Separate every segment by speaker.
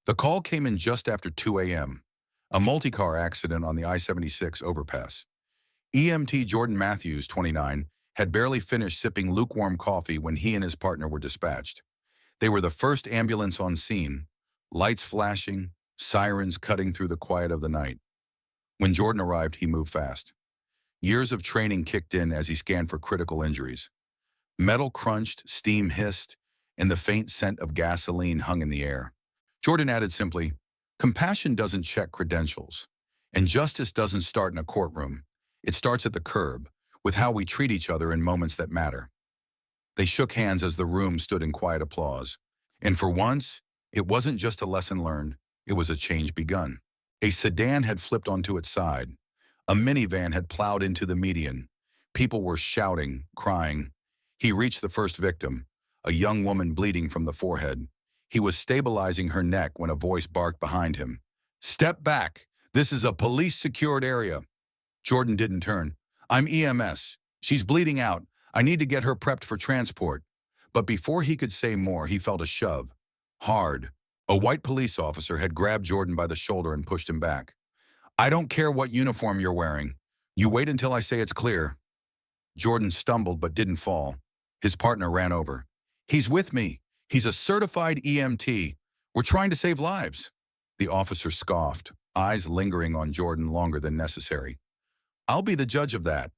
Speaker 1: The call came in just after 2 a.m., a multi-car accident on the I-76 overpass. EMT Jordan Matthews, 29, had barely finished sipping lukewarm coffee when he and his partner were dispatched. They were the first ambulance on scene, lights flashing, sirens cutting through the quiet of the night. When Jordan arrived, he moved fast. Years of training kicked in as he scanned for critical injuries. Metal crunched, steam hissed, and the faint scent of gasoline hung in the air. Jordan added simply, "Compassion doesn't check credentials, and justice doesn't start in a courtroom. It starts at the curb, with how we treat each other in moments that matter." They shook hands as the room stood in quiet applause. And for once, it wasn't just a lesson learned, it was a change begun. A sedan had flipped onto its side. A minivan had plowed into the median. People were shouting, crying. He reached the first victim, a young woman bleeding from the forehead. He was stabilizing her neck when a voice barked behind him. "Step back! This is a police-secured area." Jordan didn't turn. "I'm EMS. She's bleeding out. I need to get her prepped for transport." But before he could say more, he felt a shove. Hard. A white police officer had grabbed Jordan by the shoulder and pushed him back. "I don't care what uniform you're wearing. You wait until I say it's clear." Jordan stumbled but didn't fall. His partner ran over. "He's with me. He's a certified EMT. We're trying to save lives." The officer scoffed, eyes lingering on Jordan longer than necessary. "I'll be the judge of that."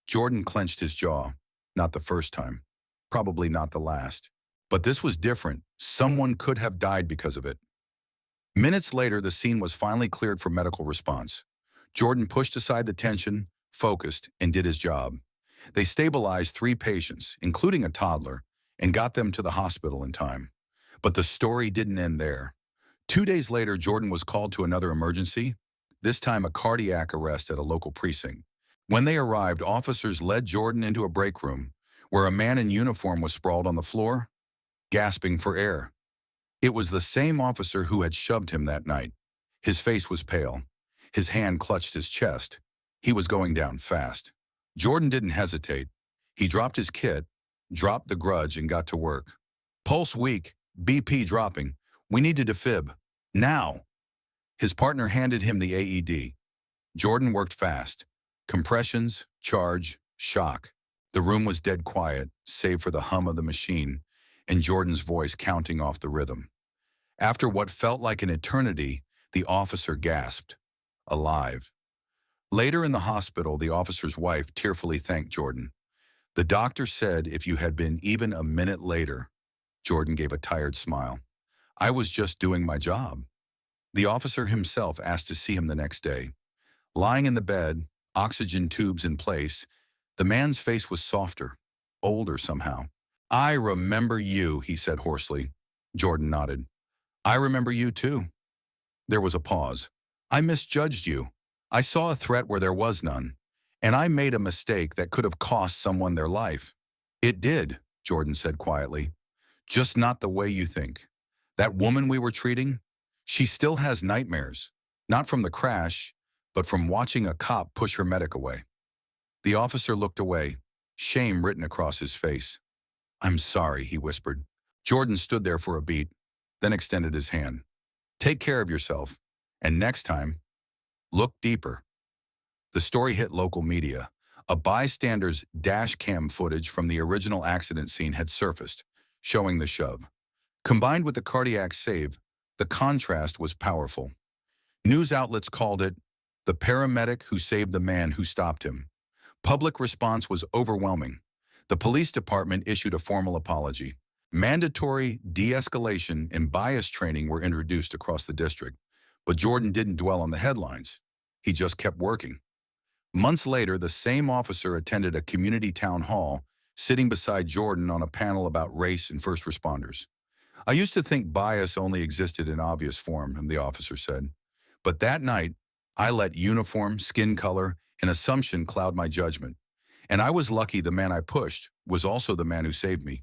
Speaker 1: Jordan clenched his jaw. Not the first time. Probably not the last. But this was different. Someone could have died because of it. Minutes later, the scene was finally cleared for medical response. Jordan pushed aside the tension, focused, and did his job. They stabilized 3 patients, including a toddler, and got them to the hospital in time. But the story didn't end there. 2 days later, Jordan was called to another emergency, this time a cardiac arrest at a local precinct. When they arrived, officers led Jordan into a break room, where a man in uniform was sprawled on the floor, gasping for air. It was the same officer who had shoved him that night. His face was pale. His hand clutched his chest. He was going down fast. Jordan didn't hesitate. He dropped his kit, dropped the grudge, and got to work. "Pulse weak, BP dropping. We need to defib. Now." His partner handed him the AED. Jordan worked fast. Compressions, charge, shock. The room was dead quiet, save for the hum of the machine, and Jordan's voice counting off the rhythm. After what felt like an eternity, the officer gasped, "Alive." Later in the hospital, the officer's wife tearfully thanked Jordan. "The doctor said if you had been even a minute later." Jordan gave a tired smile. "I was just doing my job." The officer himself asked to see him the next day. Lying in the bed, oxygen tubes in place, the man's face was softer, older somehow. "I remember you," he said hoarsely. Jordan nodded. "I remember you too." There was a pause. "I misjudged you. I saw a threat where there was none. And I made a mistake that could have cost someone their life." "It did," Jordan said quietly. "Just not the way you think. That woman we were treating, she still has nightmares. Not from the crash, but from watching a cop push her medic away." The officer looked away, shame written across his face. "I'm sorry," he whispered. Jordan stood there for a beat, then extended his hand. "Take care of yourself, and next time, look deeper." The story hit local media. A bystander's dash cam footage from the original accident scene had surfaced, showing the shove. Combined with the cardiac save, the contrast was powerful. News outlets called it the paramedic who saved the man who stopped him. Public response was overwhelming. The police department issued a formal apology. Mandatory de-escalation and bias training were introduced across the district, but Jordan didn't dwell on the headlines. He just kept working. Months later, the same officer attended a community town hall, sitting beside Jordan on a panel about race and first responders. "I used to think bias only existed in obvious form," the officer said. "But that night, I let uniform, skin color, and assumption cloud my judgment. And I was lucky the man I pushed was also the man who saved me."